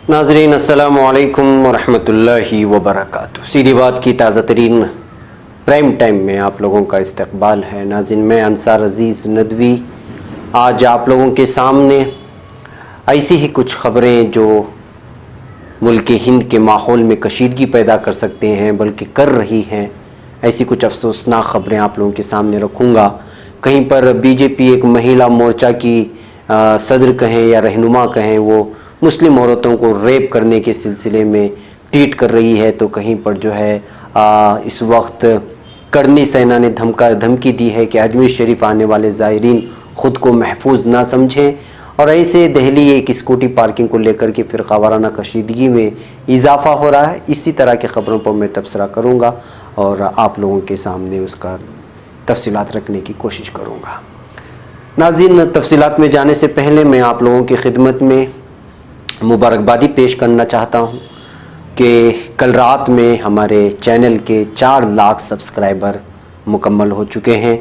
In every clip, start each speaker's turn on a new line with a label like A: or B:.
A: ناظرین السلام علیکم ورحمۃ اللہ وبرکاتہ۔ سیدھی بات کی تازہ ترین پرائم ٹائم میں آپ لوگوں کا استقبال ہے۔ ناظرین، میں انصار عزیز ندوی آج آپ لوگوں کے سامنے ایسی ہی کچھ خبریں جو ملک ہند کے ماحول میں کشیدگی پیدا کر سکتے ہیں بلکہ کر رہی ہیں، ایسی کچھ افسوسناک خبریں آپ لوگوں کے سامنے رکھوں گا۔ کہیں پر بی جے پی ایک مہیلا مورچہ کی صدر کہیں یا رہنما کہیں، وہ مسلم عورتوں کو ریپ کرنے کے سلسلے میں ٹویٹ کر رہی ہے، تو کہیں پر جو ہے اس وقت کرنی سینا نے دھمکی دی ہے کہ اجمیر شریف آنے والے زائرین خود کو محفوظ نہ سمجھیں، اور ایسے دہلی ایک اسکوٹی پارکنگ کو لے کر کے فرقہ وارانہ کشیدگی میں اضافہ ہو رہا ہے۔ اسی طرح کی خبروں پر میں تبصرہ کروں گا اور آپ لوگوں کے سامنے اس کا تفصیلات رکھنے کی کوشش کروں گا۔ ناظرین، تفصیلات میں جانے سے پہلے میں آپ لوگوں کی خدمت میں مبارکبادی پیش کرنا چاہتا ہوں کہ کل رات میں ہمارے چینل کے 4 لاکھ سبسکرائبر مکمل ہو چکے ہیں۔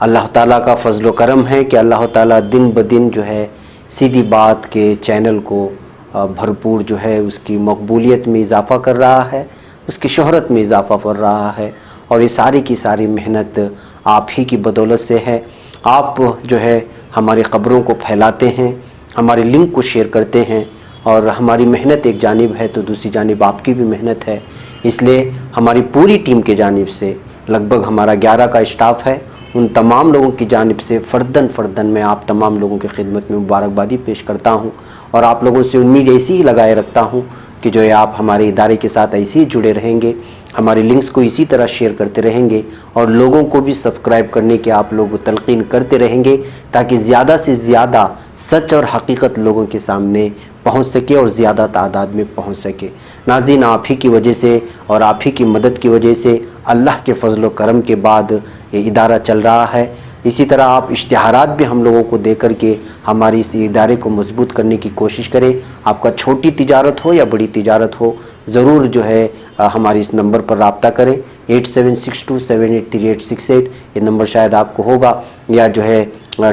A: اللہ تعالیٰ کا فضل و کرم ہے کہ اللہ تعالیٰ دن بدن جو ہے سیدھی بات کے چینل کو بھرپور جو ہے اس کی مقبولیت میں اضافہ کر رہا ہے، اس کی شہرت میں اضافہ کر رہا ہے، اور یہ ساری کی ساری محنت آپ ہی کی بدولت سے ہے۔ آپ جو ہے ہماری خبروں کو پھیلاتے ہیں، ہمارے لنک کو شیئر کرتے ہیں، اور ہماری محنت ایک جانب ہے تو دوسری جانب آپ کی بھی محنت ہے۔ اس لیے ہماری پوری ٹیم کے جانب سے لگ بھگ ہمارا 11 کا اسٹاف ہے، ان تمام لوگوں کی جانب سے فرداً میں آپ تمام لوگوں کی خدمت میں مبارکبادی پیش کرتا ہوں، اور آپ لوگوں سے امید ایسی ہی لگائے رکھتا ہوں کہ جو ہے آپ ہمارے ادارے کے ساتھ ایسے ہی جڑے رہیں گے، ہمارے لنکس کو اسی طرح شیئر کرتے رہیں گے، اور لوگوں کو بھی سبسکرائب کرنے کے آپ لوگ تلقین کرتے رہیں گے، تاکہ زیادہ سے زیادہ سچ اور حقیقت لوگوں کے سامنے پہنچ سکے اور زیادہ تعداد میں پہنچ سکے۔ ناظرین، آپ ہی کی وجہ سے اور آپ ہی کی مدد کی وجہ سے اللہ کے فضل و کرم کے بعد یہ ادارہ چل رہا ہے۔ اسی طرح آپ اشتہارات بھی ہم لوگوں کو دے کر کے ہماری اس ادارے کو مضبوط کرنے کی کوشش کریں۔ آپ کا چھوٹی تجارت ہو یا بڑی تجارت ہو، ضرور جو ہے ہماری اس نمبر پر رابطہ کریں، 8762783868۔ یہ نمبر شاید آپ کو ہوگا یا جو ہے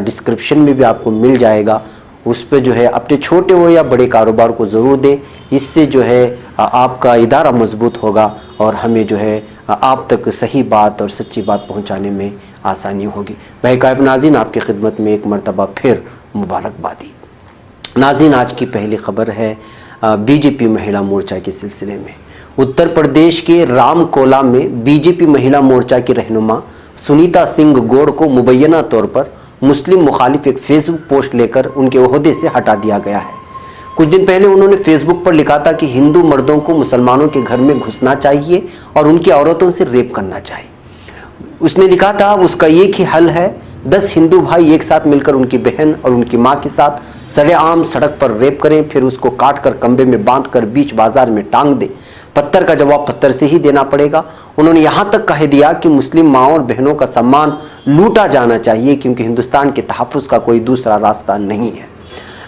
A: ڈسکرپشن میں بھی آپ کو مل جائے گا، اس پہ جو ہے اپنے چھوٹے ہو یا بڑے کاروبار کو ضرور دیں۔ اس سے جو ہے آپ کا ادارہ مضبوط ہوگا اور ہمیں جو ہے آپ تک صحیح بات اور سچی بات پہنچانے میں آسانی ہوگی۔ بہرکیف ناظرین، آپ کی خدمت میں ایک مرتبہ پھر مبارکبادی۔ ناظرین، آج کی پہلی خبر ہے بی جے پی مہیلا مورچہ کے سلسلے میں۔ اتر پردیش کے رام کولا میں بی جے پی مہیلا مورچہ کی رہنما سنیتا سنگھ گوڑ کو مبینہ طور پر مسلم مخالف ایک فیس بک پوسٹ لے کر ان کے عہدے سے ہٹا دیا گیا ہے۔ کچھ دن پہلے انہوں نے فیس بک پر لکھا تھا کہ ہندو مردوں کو مسلمانوں کے گھر میں گھسنا چاہیے اور ان کی عورتوں سے ریپ کرنا چاہیے۔ اس نے لکھا تھا اس کا ایک ہی حل ہے، 10 ہندو بھائی ایک ساتھ مل کر ان کی بہن اور ان کی ماں کے ساتھ سرے عام سڑک پر ریپ کریں، پھر اس کو کاٹ کر کمبے میں باندھ کر بیچ بازار میں ٹانگ دیں۔ پتھر کا جواب پتھر سے ہی دینا پڑے گا۔ انہوں نے یہاں تک کہہ دیا کہ مسلم ماؤں اور بہنوں کا سامان لوٹا جانا چاہیے، کیونکہ ہندوستان کے تحفظ کا کوئی دوسرا راستہ نہیں ہے۔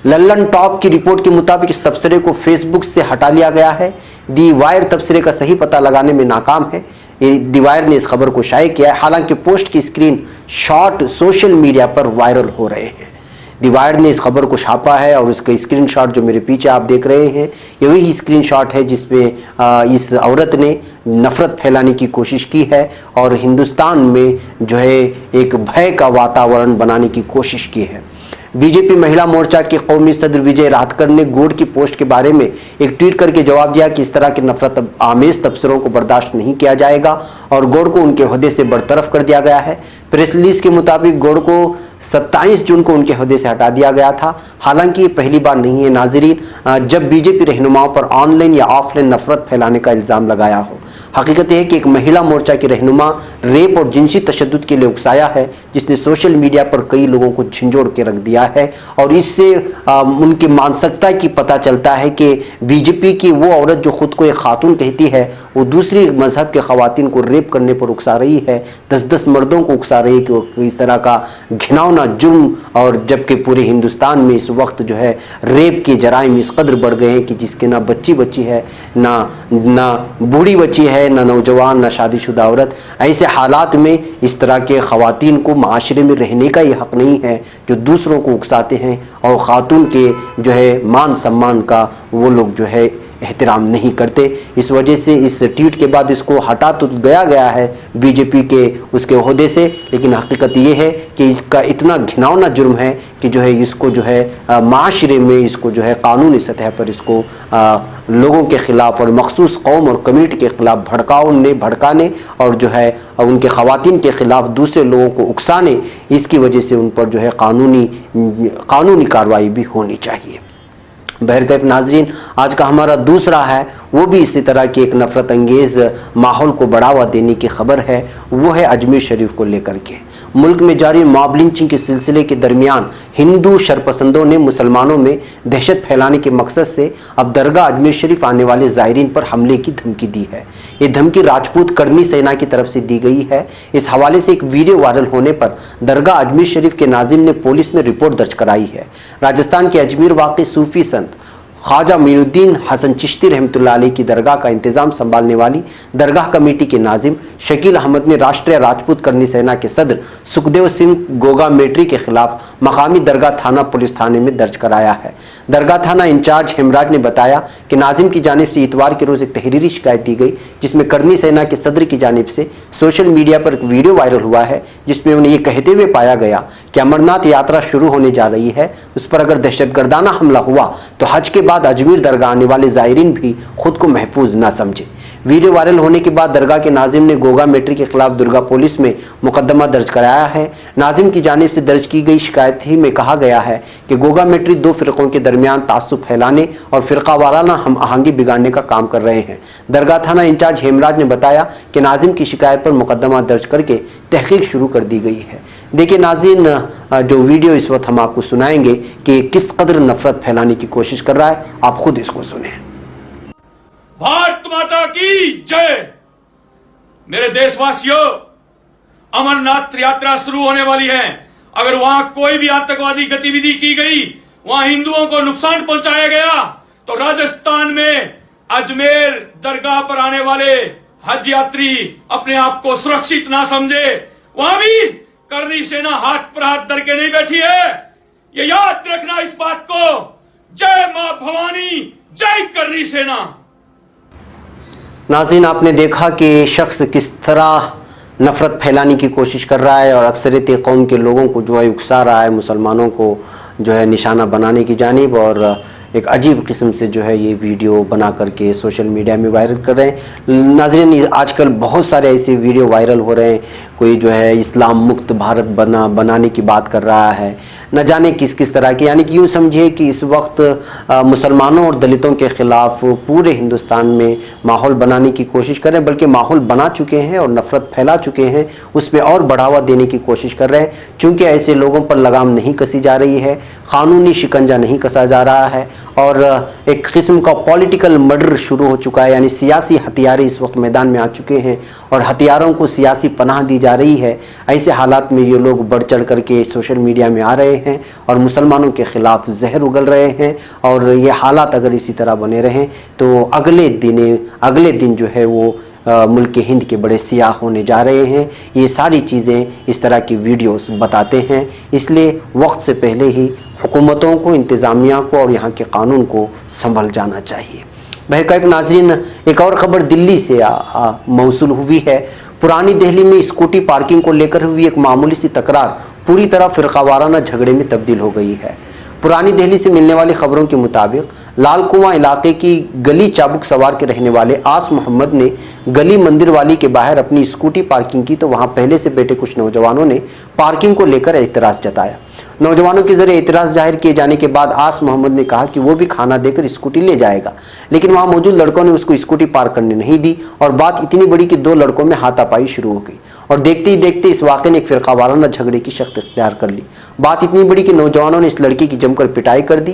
A: للن ٹاپ کی رپورٹ کے مطابق اس تبصرے کو فیس بک سے ہٹا لیا گیا ہے۔ دی وائر تبصرے کا صحیح پتہ لگانے میں ناکام ہے۔ دی وائر نے اس خبر کو شائع کیا ہے، حالانکہ پوسٹ کی اسکرین شاٹ سوشل میڈیا پر وائرل ہو رہے ہیں۔ دی وائر نے اس خبر کو چھاپا ہے اور اس کا اسکرین شاٹ جو میرے پیچھے آپ دیکھ رہے ہیں، یہ وہی اسکرین شاٹ ہے جس میں اس عورت نے نفرت پھیلانے کی کوشش کی ہے اور ہندوستان میں جو ہے ایک بھے کا واتاورن بنانے کی کوشش کی ہے۔ بی جے پی مہیلا مورچہ کے قومی صدر وجے راتکر نے گوڑ کی پوسٹ کے بارے میں ایک ٹویٹ کر کے جواب دیا کہ اس طرح کے نفرت آمیز تبصروں کو برداشت نہیں کیا جائے گا، اور گوڑ کو ان کے عہدے سے برطرف کر دیا گیا ہے۔ پریس ریلیز کے مطابق گوڑ کو 27 جون کو ان کے عہدے سے ہٹا دیا گیا تھا۔ حالانکہ یہ پہلی بار نہیں ہے ناظرین جب بی جے پی رہنماؤں پر آن لائن یا آف لائن نفرت پھیلانے کا الزام لگایا ہو۔ حقیقت یہ ہے کہ ایک مہیلا مورچہ کی رہنما ریپ اور جنسی تشدد کے لیے اکسایا ہے، جس نے سوشل میڈیا پر کئی لوگوں کو جھنجھوڑ کے رکھ دیا ہے، اور اس سے ان کی مانسکتا کی پتہ چلتا ہے کہ بی جے پی کی وہ عورت جو خود کو ایک خاتون کہتی ہے، وہ دوسری مذہب کے خواتین کو ریپ کرنے پر اکسا رہی ہے، 10 مردوں کو اکسا رہی ہے کہ اس طرح کا گھناؤنا جرم، اور جبکہ پورے ہندوستان میں اس وقت جو ہے ریپ کے جرائم اس قدر بڑھ گئے ہیں کہ جس کے نہ بچی ہے، نہ بوڑھی بچی ہے، ہے, نہ نوجوان نہ شادی شدہ عورت. ایسے حالات میں اس طرح کے خواتین کو معاشرے میں رہنے کا یہ حق نہیں ہے جو دوسروں کو اکساتے ہیں اور خاتون کے جو ہے مان سمان کا وہ لوگ جو ہے احترام نہیں کرتے. اس وجہ سے اس ٹویٹ کے بعد اس کو ہٹا تو گیا ہے بی جے پی کے اس کے عہدے سے, لیکن حقیقت یہ ہے کہ اس کا اتنا گھناؤنا جرم ہے کہ جو ہے اس کو جو ہے معاشرے میں اس کو جو ہے قانونی سطح پر اس کو لوگوں کے خلاف اور مخصوص قوم اور کمیونٹی کے خلاف بھڑکانے اور جو ہے ان کے خواتین کے خلاف دوسرے لوگوں کو اکسانے, اس کی وجہ سے ان پر جو ہے قانونی کارروائی بھی ہونی چاہیے. بہرکیف ناظرین, آج کا ہمارا دوسرا ہے وہ بھی اسی طرح کی ایک نفرت انگیز ماحول کو بڑھاوا دینے کی خبر ہے. وہ ہے اجمیر شریف کو لے کر کے. ملک میں جاری ماب لنچنگ کے سلسلے کے درمیان ہندو شرپسندوں نے مسلمانوں میں دہشت پھیلانے کے مقصد سے اب درگاہ اجمیر شریف آنے والے زائرین پر حملے کی دھمکی دی ہے. یہ دھمکی راجپوت کرنی سینا کی طرف سے دی گئی ہے. اس حوالے سے ایک ویڈیو وائرل ہونے پر درگاہ اجمیر شریف کے ناظم نے پولیس میں رپورٹ درج کرائی ہے. راجستھان کے اجمیر واقع صوفی سنت خواجہ معین الدین حسن چشتی رحمۃ اللہ علیہ کی درگاہ کا انتظام سنبھالنے والی درگاہ کمیٹی کے ناظم شکیل احمد نے راشٹریہ راجپوت کرنی سینا کے صدر سکھدیو سنگھ گوگا میٹری کے خلاف مقامی درگاہ تھانہ پولیس تھانے میں درج کرایا ہے. درگاہ تھانہ انچارج ہیمراج نے بتایا کہ ناظم کی جانب سے اتوار کے روز ایک تحریری شکایت دی گئی جس میں کرنی سینا کے صدر کی جانب سے سوشل میڈیا پر ایک ویڈیو وائرل ہوا ہے جس میں انہیں یہ کہتے ہوئے پایا گیا کہ امرناتھ یاترا شروع ہونے جا رہی ہے, اس پر اگر دہشت گردانہ حملہ ہوا تو حج کے بعد اجمیر درگاہ آنے والے زائرین بھی خود کو محفوظ نہ سمجھے. ویڈیو وائرل ہونے کے بعد درگاہ کے ناظم نے گوگا میٹری کے خلاف درگاہ پولیس میں مقدمہ درج کرایا ہے. ناظم کی جانب سے درج کی گئی شکایت ہی میں کہا گیا ہے کہ گوگا میٹری دو فرقوں کے درمیان تعصب پھیلانے اور فرقہ وارانہ ہم آہنگی بگاڑنے کا کام کر رہے ہیں. درگاہ تھانہ انچارج ہیمراج نے بتایا کہ ناظم کی شکایت پر مقدمہ درج کر کے تحقیق شروع کر دی گئی ہے. دیکھیں ناظرین, جو ویڈیو اس وقت ہم آپ کو سنائیں گے کہ کس قدر نفرت پھیلانے کی کوشش کر رہا ہے, آپ خود اس کو سنیں.
B: بھارت ماتا کی جے. میرے دیش واسیوں, امرناتھ یاترا شروع ہونے والی ہے. اگر وہاں کوئی بھی آتنکوادی گتیویدھی کی گئی, وہاں ہندوؤں کو نقصان پہنچایا گیا, تو راجستھان میں اجمیر درگاہ پر آنے والے حج یاتری اپنے آپ کو سرکشت نہ سمجھے. وہاں بھی کرنی سینا ہاتھ پر ہاتھ دھر کے نہیں بیٹھی ہے. یہ یاد رکھنا اس بات کو. جے ماں بھوانی, جے کرنی سینا.
A: ناظرین, آپ نے دیکھا کہ شخص کس طرح نفرت پھیلانے کی کوشش کر رہا ہے اور اکثریت قوم کے لوگوں کو جو ہے اکسا رہا ہے مسلمانوں کو جو ہے نشانہ بنانے کی جانب, اور ایک عجیب قسم سے جو ہے یہ ویڈیو بنا کر کے سوشل میڈیا میں وائرل کر رہے ہیں. ناظرین, آج کل بہت سارے ایسے ویڈیو وائرل ہو رہے ہیں. کوئی جو ہے اسلام مکت بھارت بنانے کی بات کر رہا ہے, نہ جانے کس طرح کی. یعنی کہ یوں سمجھے کہ اس وقت مسلمانوں اور دلتوں کے خلاف پورے ہندوستان میں ماحول بنانے کی کوشش کر رہے ہیں, بلکہ ماحول بنا چکے ہیں اور نفرت پھیلا چکے ہیں, اس میں اور بڑھاوا دینے کی کوشش کر رہے ہیں. چونکہ ایسے لوگوں پر لگام نہیں کسی جا رہی ہے, قانونی شکنجہ نہیں کسا جا رہا ہے, اور ایک قسم کا پولیٹیکل مرڈر شروع ہو چکا ہے. یعنی سیاسی ہتھیاریں اس وقت میدان میں آ چکے ہیں اور ہتھیاروں کو سیاسی پناہ دی جا رہی ہے. ایسے حالات میں یہ لوگ بڑھ چڑھ کر کے سوشل میڈیا میں آ رہے ہیں اور مسلمانوں کے خلاف زہر اگل رہے ہیں, اور یہ حالات اگر اسی طرح بنے رہیں تو اگلے دن جو ہے وہ ملک ہند کے بڑے سیاہ ہونے جا رہے ہیں. یہ ساری چیزیں اس طرح کی ویڈیوز بتاتے ہیں. اس لیے وقت سے پہلے ہی حکومتوں کو, انتظامیہ کو اور یہاں کے قانون کو سنبھل جانا چاہیے. بہرکیف ناظرین, ایک اور خبر دلی سے موصول ہوئی ہے. پرانی دہلی میں اسکوٹی پارکنگ کو لے کر ہوئی ایک معمولی سی تکرار پوری طرح فرقہ وارانہ جھگڑے میں تبدیل ہو گئی ہے. پرانی دہلی سے ملنے والی خبروں کے مطابق لال کنواں علاقے کی گلی چابک سوار کے رہنے والے آس محمد نے گلی مندر والی کے باہر اپنی اسکوٹی پارکنگ کی تو وہاں پہلے سے بیٹھے کچھ نوجوانوں نے پارکنگ کو لے کر اعتراض جتایا. نوجوانوں کے ذریعے اعتراض ظاہر کیے جانے کے بعد آس محمد نے کہا کہ وہ بھی کھانا دے کر اسکوٹی لے جائے گا, لیکن وہاں موجود لڑکوں نے اس کو اسکوٹی پارک کرنے نہیں دی اور بات اتنی بڑی کہ دو لڑکوں میں ہاتھا پائی شروع ہو گئی اور دیکھتے ہی دیکھتے اس واقعے نے ایک فرقہ وارانہ جھگڑے کی شکل اختیار کر لی. بات اتنی بڑی کہ نوجوانوں نے اس لڑکی کی جم کر پٹائی کر دی.